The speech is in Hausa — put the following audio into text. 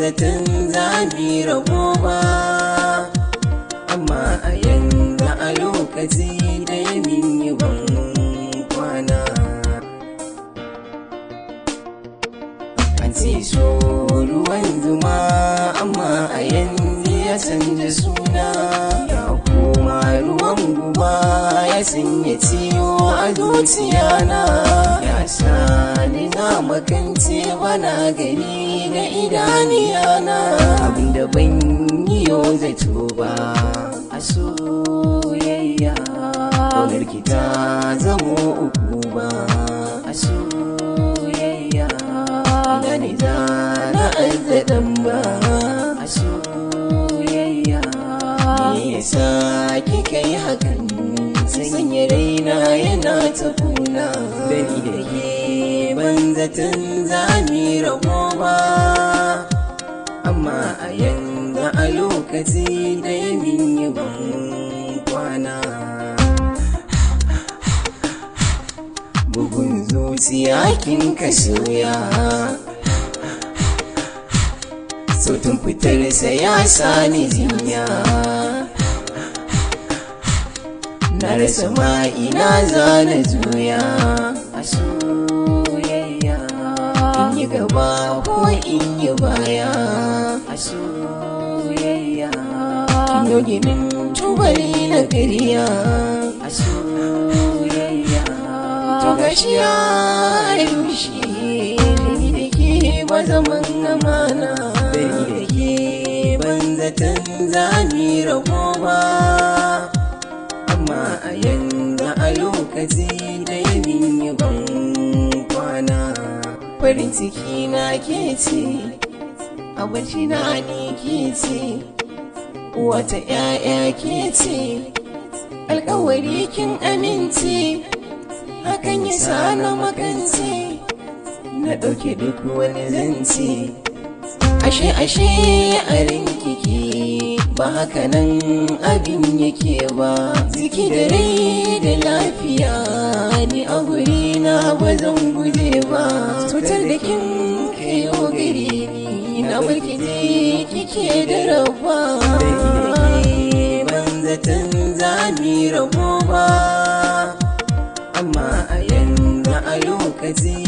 zaton za mu rabo ba, amma a yanzu a lokaci da ya min yi ban kwana. An ce so ruwan zuma, amma a yanzu ya canja suna, ya koma ruwan guba, ya sanya ciwo a zuciyana, ya sani na makance bana gani da idaniyana. Abinda ban yi yau zato ba a soyayya, ƙaunar ki ta zamo uku ba a soyayya, gani da na azzaɗan ba a soyayya. Me yasa kika yi hakan? Sanya raina yana ta kuna, dani da ke ban zaton za mu rabo ba, amma a yanzu a lokaci da ya min yi ban kwana. Bugun zuciya kin ka soya, sautin fitarsa ya sani jinya, na rasa ma ina zana juya a soyayya. In yi gaba ko in yi baya a soyayya, kin yi ginin tubali na ƙarya a soyayya. To gashi ya rushe, ni da ke ba zaman amana, ni da ke ban zaton za mu rabo ba, amma a yanzu a lokaci da ya min yi ban kwana. Farin ciki na ke ce, abinci na ni ke ce, wata 'ya'ya ke ce, alkawari kin amince, hakan ya sa na makance, na ɗauke duk wani zance. Ashe a rinkiki ba haka nan abin yake ba, jiki da rai da lafiya ni a guri na ba zan guje ba. Cutar da kin kayo gare ni na barki je kike da rabba, ban zaton za mu rabo ba, amma a yanzu a lokaci